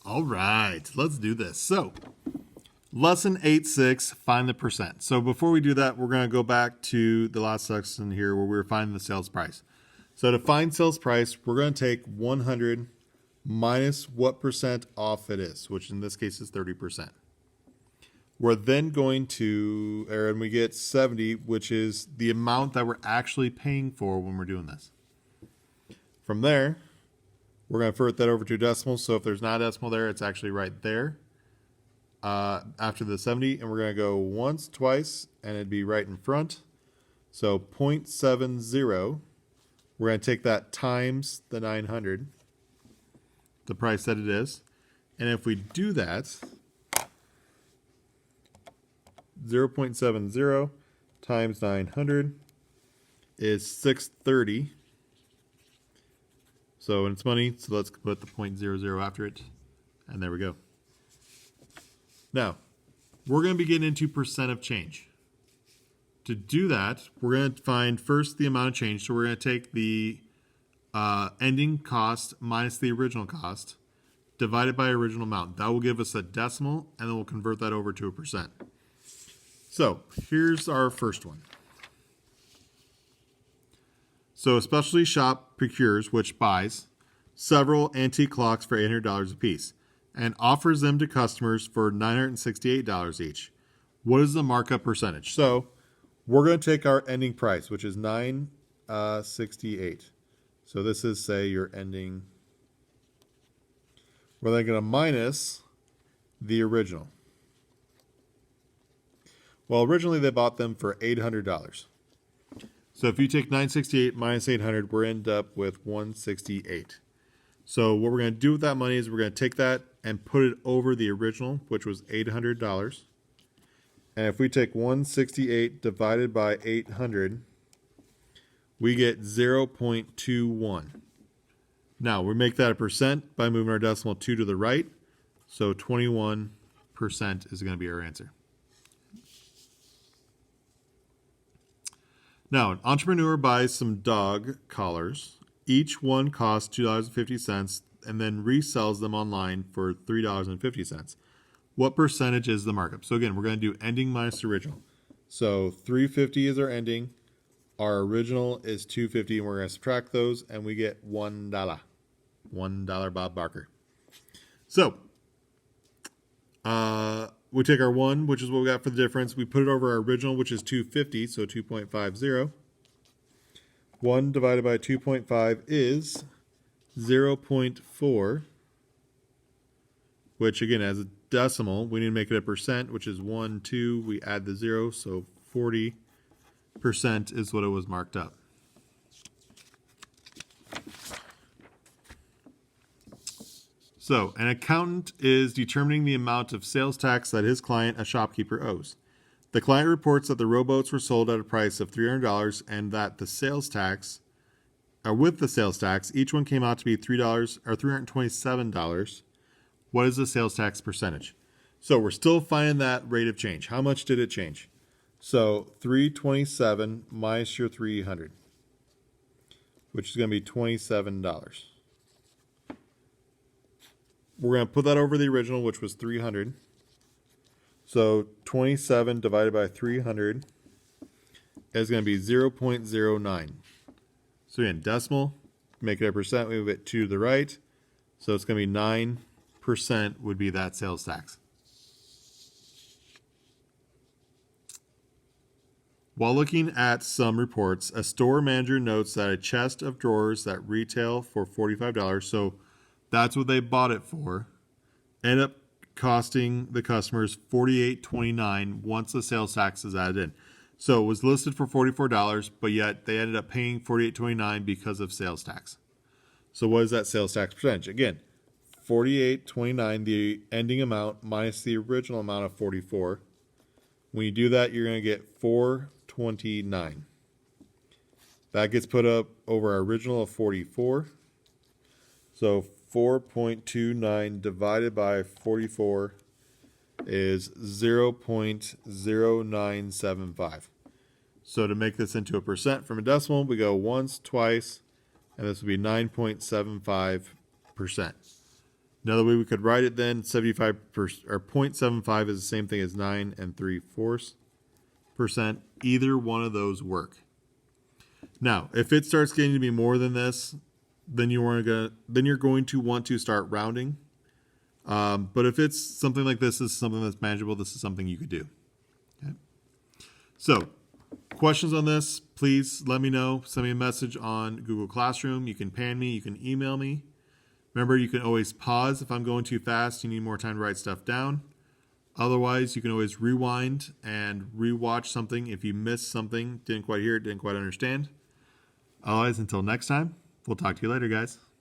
All right, let's do this. So, lesson 8.6, find the percent. So before we do that, we're going to go back to the last section here where we were finding the sales price. So to find sales price, we're going to take 100 minus what percent off it is, which in this case is 30%. We're then going to, and we get 70, which is the amount that we're actually paying for when we're doing this. From there, we're going to convert that over to decimal. So if there's not a decimal there, it's actually right there after the 70. And we're going to go once, twice, and it'd be right in front. So 0.70. We're going to take that times the 900, the price that it is. And if we do that, 0.70 times 900 is 630. So it's money, so let's put the 0.00 after it. And there we go. Now, we're going to be getting into percent of change. To do that, we're going to find first the amount of change. So we're going to take the ending cost minus the original cost, divided by original amount. That will give us a decimal, and then we'll convert that over to a percent. So here's our first one. So a specialty shop procures, which buys, several antique clocks for $800 apiece and offers them to customers for $968 each. What is the markup percentage? So we're going to take our ending price, which is $968. So this is, say, your ending. We're then going to minus the original. Well, originally they bought them for $800. So if you take 968 minus 800, we're end up with 168. So what we're going to do with that money is we're going to take that and put it over the original, which was $800. And if we take 168 divided by 800, we get 0.21. Now we make that a percent by moving our decimal 2 to the right. So 21% is going to be our answer. Now, an entrepreneur buys some dog collars. Each one costs $2.50 and then resells them online for $3.50. What percentage is the markup? So again, we're going to do ending minus original. So $3.50 is our ending. Our original is $2.50, and we're going to subtract those, and we get $1. $1 Bob Barker. So we take our 1, which is what we got for the difference. We put it over our original, which is $2.50, so 2.50. 1 divided by 2.5 is 0.4, which again, as a decimal, we need to make it a percent, which is 1, 2. We add the 0, so 40% is what it was marked up. So, an accountant is determining the amount of sales tax that his client, a shopkeeper, owes. The client reports that the rowboats were sold at a price of $300 and that the sales tax, with the sales tax, each one came out to be $3 or $327. What is the sales tax percentage? So we're still finding that rate of change. How much did it change? So 327 minus your 300, which is going to be $27. We're going to put that over the original, which was 300. So 27 divided by 300 is going to be 0.09. So again, decimal, make it a percent, we move it 2 to the right. So it's going to be 9% would be that sales tax. While looking at some reports, a store manager notes that a chest of drawers that retail for $45, so that's what they bought it for, ended up costing the customers $48.29 once the sales tax is added in. So it was listed for $44, but yet they ended up paying $48.29 because of sales tax. So what is that sales tax percentage? Again, $48.29, the ending amount minus the original amount of $44. When you do that, you're going to get $4.29. That gets put up over our original of $44. So 4.29 divided by 44 is 0.0975. So to make this into a percent from a decimal, we go once, twice, and this would be 9.75%. Another way we could write it then, 75% or 0.75 is the same thing as 9 3/4%. Either one of those work. Now, if it starts getting to be more than this, then you're going to want to start rounding. But if it's something like this is something that's manageable, this is something you could do. Okay. So, questions on this, please let me know. Send me a message on Google Classroom. You can pan me. You can email me. Remember, you can always pause if I'm going too fast. You need more time to write stuff down. Otherwise, you can always rewind and rewatch something if you missed something, didn't quite hear it, didn't quite understand. Otherwise, until next time, we'll talk to you later, guys.